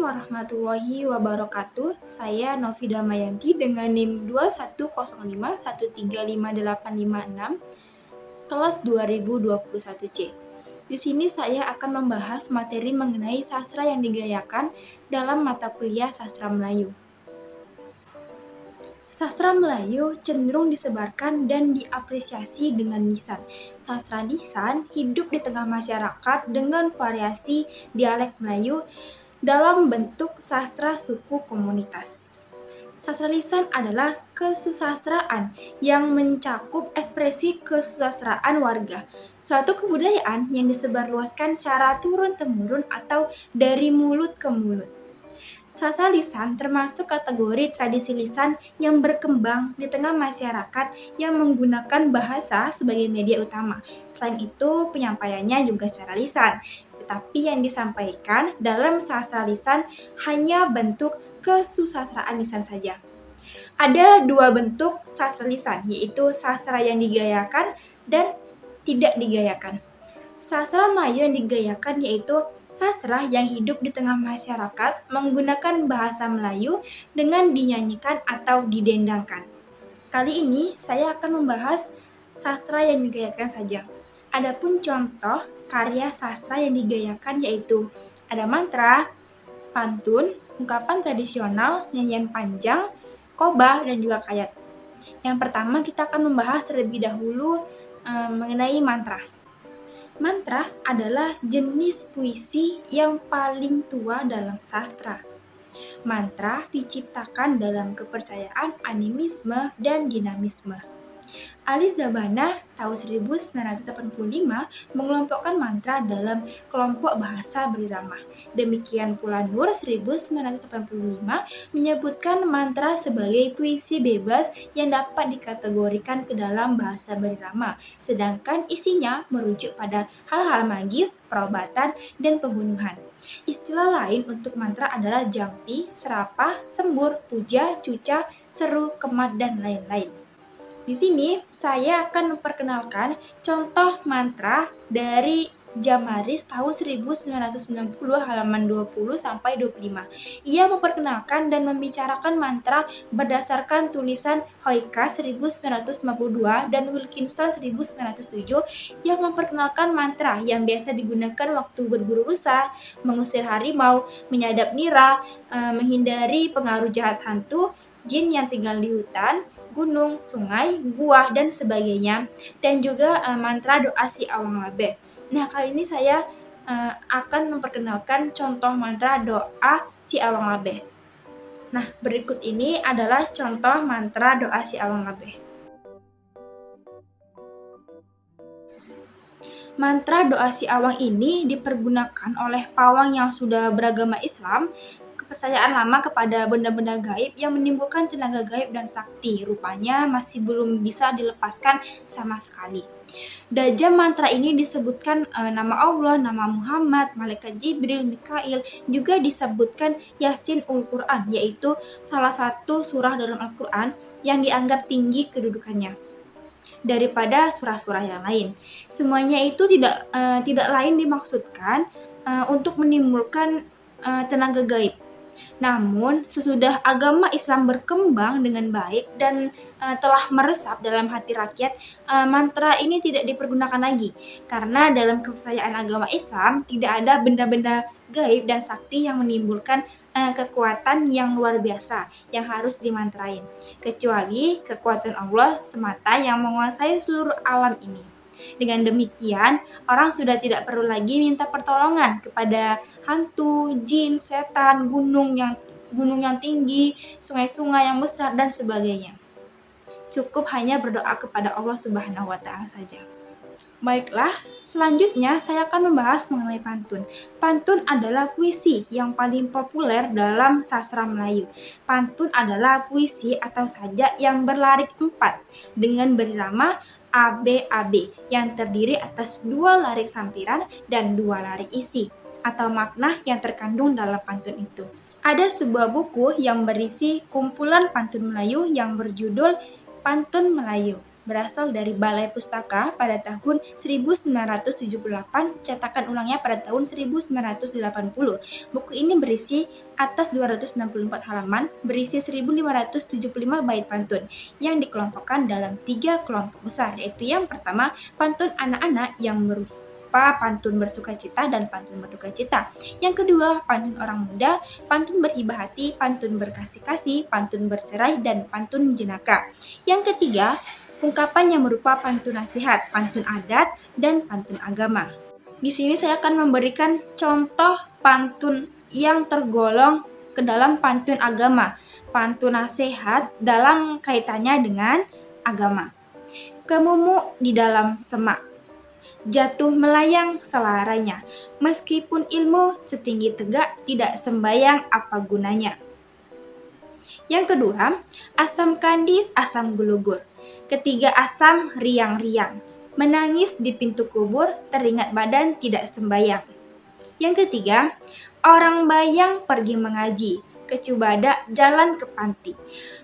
warahmatullahi wabarakatuh. Saya Novi Damayanti dengan NIM 2105135856 kelas 2021C. Di sini saya akan membahas materi mengenai sastra yang digayakan dalam mata kuliah Sastra Melayu. Sastra Melayu cenderung disebarkan dan diapresiasi dengan lisan. Sastra lisan hidup di tengah masyarakat dengan variasi dialek Melayu dalam bentuk sastra suku komunitas. Sastra lisan adalah kesusastraan yang mencakup ekspresi kesusastraan warga, suatu kebudayaan yang disebarluaskan secara turun-temurun atau dari mulut ke mulut. Sastra lisan termasuk kategori tradisi lisan yang berkembang di tengah masyarakat yang menggunakan bahasa sebagai media utama. Selain itu, penyampaiannya juga secara lisan, tetapi yang disampaikan dalam sastra lisan hanya bentuk kesusastraan lisan saja. Ada dua bentuk sastra lisan, yaitu sastra yang digayakan dan tidak digayakan. Sastra Melayu yang digayakan yaitu sastra yang hidup di tengah masyarakat menggunakan bahasa Melayu dengan dinyanyikan atau didendangkan. Kali ini saya akan membahas sastra yang digayakan saja. Adapun contoh karya sastra yang digayakan yaitu ada mantra, pantun, ungkapan tradisional, nyanyian panjang, koba, dan juga kayat. Yang pertama kita akan membahas terlebih dahulu mengenai mantra. Mantra adalah jenis puisi yang paling tua dalam sastra. Mantra diciptakan dalam kepercayaan animisme dan dinamisme. Ali Zabana tahun 1985 mengelompokkan mantra dalam kelompok bahasa berirama. Demikian pula Nur 1985 menyebutkan mantra sebagai puisi bebas yang dapat dikategorikan ke dalam bahasa berirama, sedangkan isinya merujuk pada hal-hal magis, perobatan, dan pembunuhan. Istilah lain untuk mantra adalah jampi, serapah, sembur, puja, cuca, seru, kemat, dan lain-lain. Di sini saya akan memperkenalkan contoh mantra dari Jamaris tahun 1990 halaman 20 sampai 25. Ia memperkenalkan dan membicarakan mantra berdasarkan tulisan Hoyka 1952 dan Wilkinson 1907 yang memperkenalkan mantra yang biasa digunakan waktu berburu rusa, mengusir harimau, menyadap nira, menghindari pengaruh jahat hantu, jin yang tinggal di hutan, gunung, sungai, gua, dan sebagainya, dan juga mantra doa si awang labe. Nah, kali ini saya akan memperkenalkan contoh mantra doa si awang labe. Nah, berikut ini adalah contoh mantra doa si awang labe. Mantra doa si awang ini dipergunakan oleh pawang yang sudah beragama Islam. Kepercayaan lama kepada benda-benda gaib yang menimbulkan tenaga gaib dan sakti rupanya masih belum bisa dilepaskan sama sekali. Dalam mantra ini disebutkan nama Allah, nama Muhammad, malaikat Jibril, Mikail, juga disebutkan Yasin Ul-Quran, yaitu salah satu surah dalam Al-Quran yang dianggap tinggi kedudukannya daripada surah-surah yang lain. Semuanya itu tidak lain dimaksudkan untuk menimbulkan tenaga gaib. Namun, sesudah agama Islam berkembang dengan baik dan telah meresap dalam hati rakyat, mantra ini tidak dipergunakan lagi. Karena dalam kepercayaan agama Islam, tidak ada benda-benda gaib dan sakti yang menimbulkan kekuatan yang luar biasa yang harus dimantrain. Kecuali kekuatan Allah semata yang menguasai seluruh alam ini. Dengan demikian, orang sudah tidak perlu lagi minta pertolongan kepada hantu, jin, setan, gunung yang tinggi, sungai-sungai yang besar, dan sebagainya. Cukup hanya berdoa kepada Allah Subhanahu wa Ta'ala saja. Baiklah, selanjutnya saya akan membahas mengenai pantun. Pantun adalah puisi yang paling populer dalam sastra Melayu. Pantun adalah puisi atau sajak yang berlarik 4 dengan berirama ABAB yang terdiri atas 2 larik sampiran dan 2 larik isi atau makna yang terkandung dalam pantun itu. Ada sebuah buku yang berisi kumpulan pantun Melayu yang berjudul Pantun Melayu. berasal dari Balai Pustaka pada tahun 1978, cetakan ulangnya pada tahun 1980. Buku ini berisi atas 264 halaman, berisi 1575 bait pantun yang dikelompokkan dalam 3 kelompok besar, yaitu yang pertama, pantun anak-anak yang berupa pantun bersukacita dan pantun berdukacita. Yang kedua, pantun orang muda, pantun berhibah hati, pantun berkasih-kasih, pantun bercerai, dan pantun jenaka. Yang ketiga, ungkapan yang berupa pantun nasihat, pantun adat, dan pantun agama. Di sini saya akan memberikan contoh pantun yang tergolong ke dalam pantun agama. Pantun nasihat dalam kaitannya dengan agama. Kemumu di dalam semak, jatuh melayang selaranya, meskipun ilmu setinggi tegak, tidak sembayang apa gunanya. Yang kedua, asam kandis, asam gulugur. Ketiga asam riang-riang, menangis di pintu kubur, teringat badan tidak sembayang. Yang ketiga, orang bayang pergi mengaji, kecubada jalan ke panti,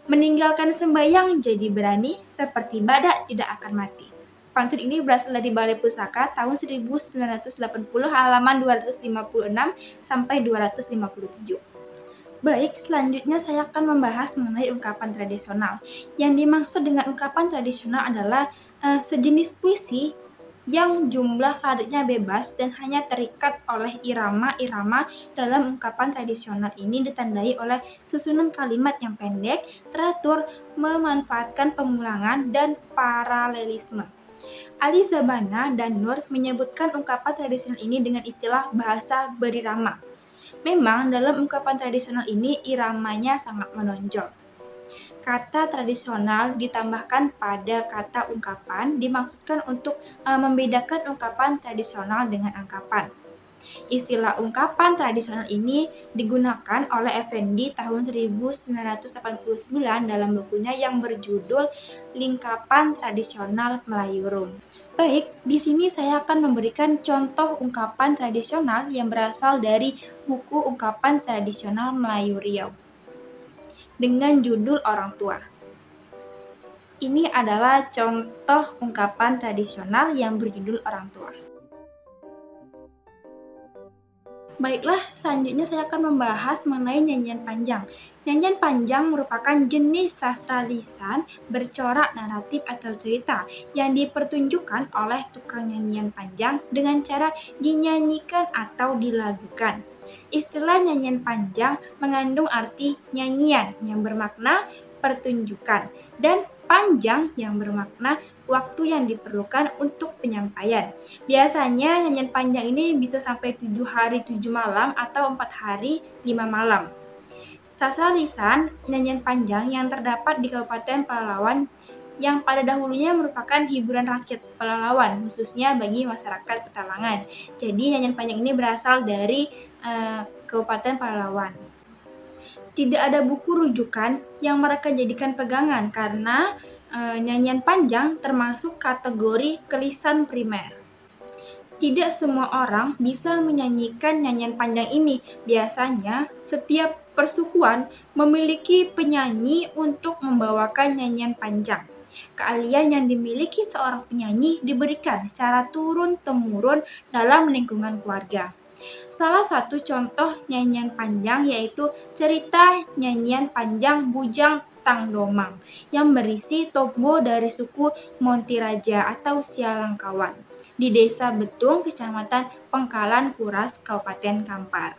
meninggalkan sembayang jadi berani, seperti badak tidak akan mati. Pantun ini berasal dari Balai Pustaka tahun 1980 halaman 256 sampai 257. Baik, selanjutnya saya akan membahas mengenai ungkapan tradisional. Yang dimaksud dengan ungkapan tradisional adalah sejenis puisi yang jumlah liriknya bebas dan hanya terikat oleh irama-irama. Dalam ungkapan tradisional ini ditandai oleh susunan kalimat yang pendek, teratur, memanfaatkan pengulangan, dan paralelisme. Ali Zabana dan Nur menyebutkan ungkapan tradisional ini dengan istilah bahasa berirama. Memang dalam ungkapan tradisional ini iramanya sangat menonjol. Kata tradisional ditambahkan pada kata ungkapan dimaksudkan untuk membedakan ungkapan tradisional dengan angkapan. Istilah ungkapan tradisional ini digunakan oleh Effendi tahun 1989 dalam bukunya yang berjudul Lingkapan Tradisional Melayu Rum. Baik, di sini saya akan memberikan contoh ungkapan tradisional yang berasal dari buku Ungkapan Tradisional Melayu Riau dengan judul Orang Tua. Ini adalah contoh ungkapan tradisional yang berjudul Orang Tua. Baiklah, selanjutnya saya akan membahas mengenai nyanyian panjang. Nyanyian panjang merupakan jenis sastra lisan bercorak naratif atau cerita yang dipertunjukkan oleh tukang nyanyian panjang dengan cara dinyanyikan atau dilagukan. Istilah nyanyian panjang mengandung arti nyanyian yang bermakna pertunjukan dan panjang yang bermakna waktu yang diperlukan untuk penyampaian. Biasanya nyanyian panjang ini bisa sampai 7 hari 7 malam atau 4 hari 5 malam. Sastra lisan nyanyian panjang yang terdapat di Kabupaten Pelalawan yang pada dahulunya merupakan hiburan rakyat Pelalawan, khususnya bagi masyarakat Petalangan. Jadi nyanyian panjang ini berasal dari Kabupaten Pelalawan. Tidak ada buku rujukan yang mereka jadikan pegangan karena nyanyian panjang termasuk kategori kelisan primer. Tidak semua orang bisa menyanyikan nyanyian panjang ini. Biasanya setiap persukuan memiliki penyanyi untuk membawakan nyanyian panjang. Keahlian yang dimiliki seorang penyanyi diberikan secara turun-temurun dalam lingkungan keluarga. Salah satu contoh nyanyian panjang yaitu cerita nyanyian panjang Bujang Tang Domang yang berisi tombo dari suku Montiraja atau Sialangkawan di Desa Betung, Kecamatan Pengkalan Kuras, Kabupaten Kampar.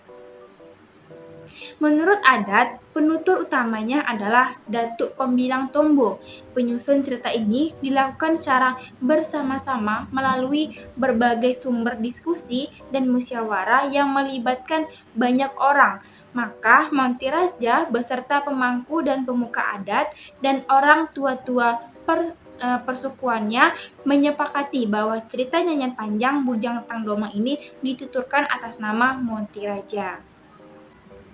Menurut adat, penutur utamanya adalah Datuk Pembilang Tombo. Penyusun cerita ini dilakukan secara bersama-sama melalui berbagai sumber diskusi dan musyawarah yang melibatkan banyak orang. Maka Montiraja beserta pemangku dan pemuka adat dan orang tua-tua persukuannya menyepakati bahwa cerita nyanyian panjang Bujang Tang Domang ini dituturkan atas nama Montiraja.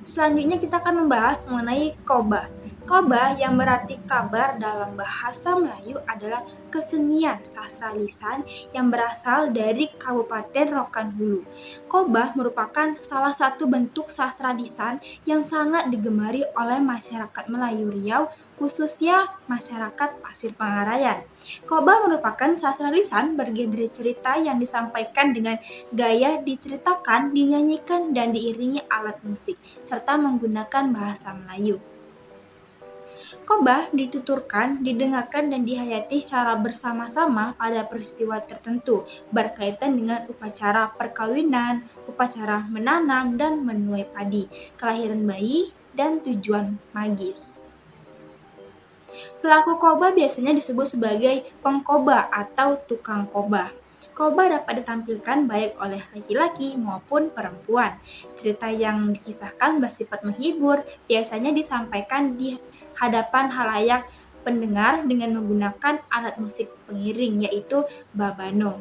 Selanjutnya kita akan membahas mengenai koba. Koba yang berarti kabar dalam bahasa Melayu adalah kesenian sastra lisan yang berasal dari Kabupaten Rokan Hulu. Koba merupakan salah satu bentuk sastra lisan yang sangat digemari oleh masyarakat Melayu Riau, khususnya masyarakat Pasir Pengarayan. Koba merupakan sastra lisan bergenre cerita yang disampaikan dengan gaya diceritakan, dinyanyikan, dan diiringi alat musik, serta menggunakan bahasa Melayu. Koba dituturkan, didengarkan, dan dihayati secara bersama-sama pada peristiwa tertentu berkaitan dengan upacara perkawinan, upacara menanam dan menuai padi, kelahiran bayi, dan tujuan magis. Pelaku koba biasanya disebut sebagai pengkoba atau tukang koba. Koba dapat ditampilkan baik oleh laki-laki maupun perempuan. Cerita yang dikisahkan bersifat menghibur, biasanya disampaikan di hadapan halayak pendengar dengan menggunakan alat musik pengiring, yaitu babano.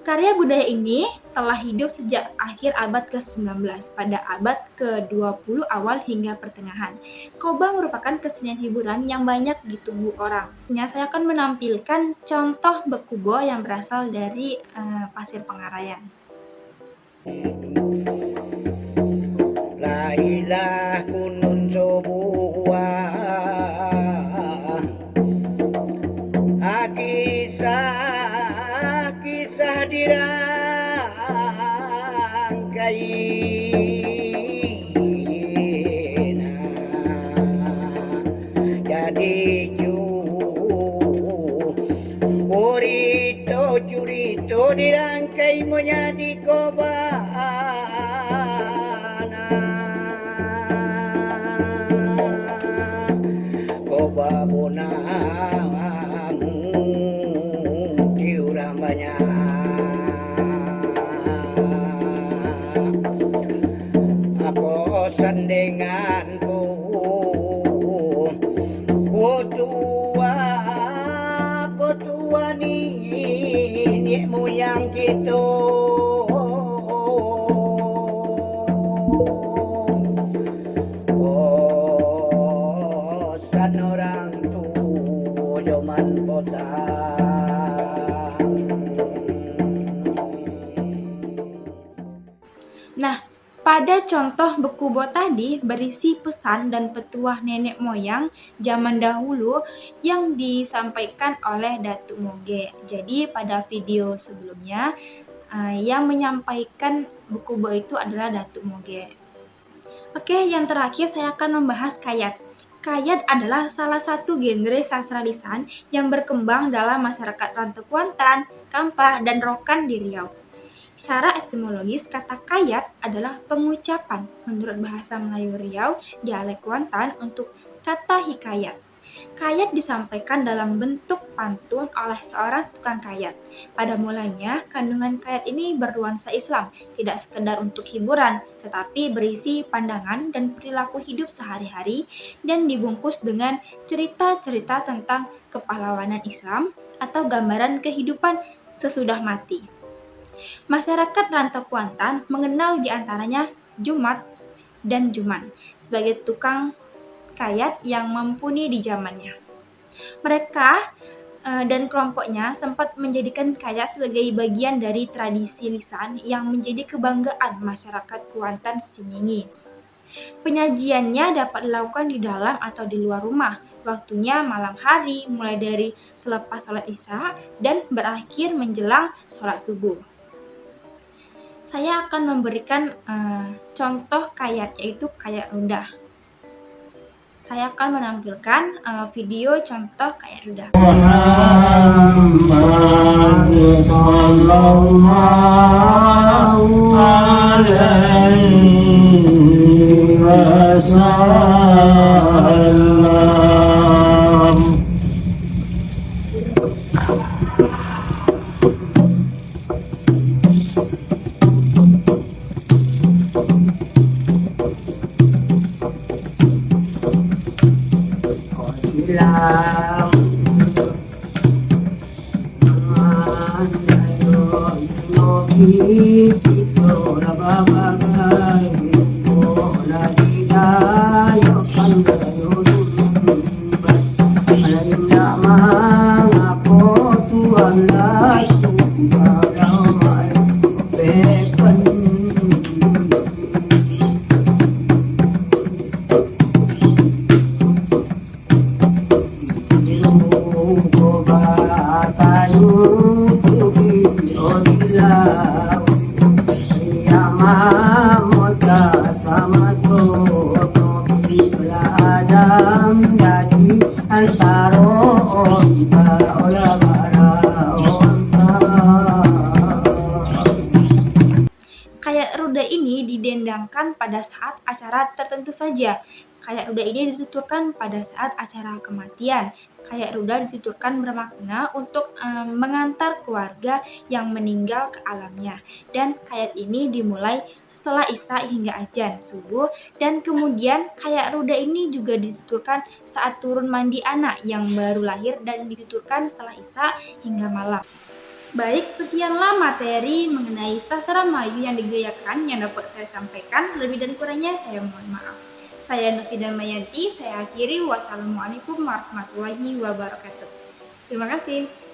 Karya budaya ini telah hidup sejak akhir abad ke-19 pada abad ke-20 awal hingga pertengahan. Koba merupakan kesenian hiburan yang banyak ditunggu orang. Saya akan menampilkan contoh bekubo yang berasal dari Pasir Pengarayan. Lailah kunun sebuah kisah dirangkai jadi curito dirangkai menjadi kobana koba bonamu diurang banyak aposan denganku potua ni moyang kita posan orang tu zaman potang. Nah, pada contoh bekubo tadi berisi pesan dan petuah nenek moyang zaman dahulu yang disampaikan oleh Datuk Moge. Jadi pada video sebelumnya yang menyampaikan bekubo itu adalah Datuk Moge. Oke, yang terakhir saya akan membahas kayat. Kayat adalah salah satu genre sastra lisan yang berkembang dalam masyarakat Rantau Kuantan, Kampar, dan Rokan di Riau. Secara etimologis, kata kayat adalah pengucapan menurut bahasa Melayu Riau, dialek Kuantan untuk kata hikayat. Kayat disampaikan dalam bentuk pantun oleh seorang tukang kayat. Pada mulanya, kandungan kayat ini bernuansa Islam, tidak sekedar untuk hiburan, tetapi berisi pandangan dan perilaku hidup sehari-hari dan dibungkus dengan cerita-cerita tentang kepahlawanan Islam atau gambaran kehidupan sesudah mati. Masyarakat Rantau Kuantan mengenal di antaranya Jumat dan Juman sebagai tukang kayat yang mumpuni di zamannya. Mereka dan kelompoknya sempat menjadikan kayat sebagai bagian dari tradisi lisan yang menjadi kebanggaan masyarakat Kuantan Siningi. Penyajiannya dapat dilakukan di dalam atau di luar rumah. Waktunya malam hari, mulai dari selepas sholat Isya dan berakhir menjelang sholat subuh. Saya akan memberikan contoh kayat, yaitu kayat ludah. Saya akan menampilkan video contoh kayat ludah. pada saat acara tertentu saja. Kayak ruda ini dituturkan pada saat acara kematian. Kayak ruda dituturkan bermakna untuk mengantar keluarga yang meninggal ke alamnya. Dan kayak ini dimulai setelah Isya hingga azan subuh, dan kemudian kayak ruda ini juga dituturkan saat turun mandi anak yang baru lahir dan dituturkan setelah Isya hingga malam. Baik, sekianlah materi mengenai sastra Melayu yang digayakan yang dapat saya sampaikan. Lebih dan kurangnya saya mohon maaf. Saya Novi Damayanti, saya akhiri. Wassalamualaikum warahmatullahi wabarakatuh. Terima kasih.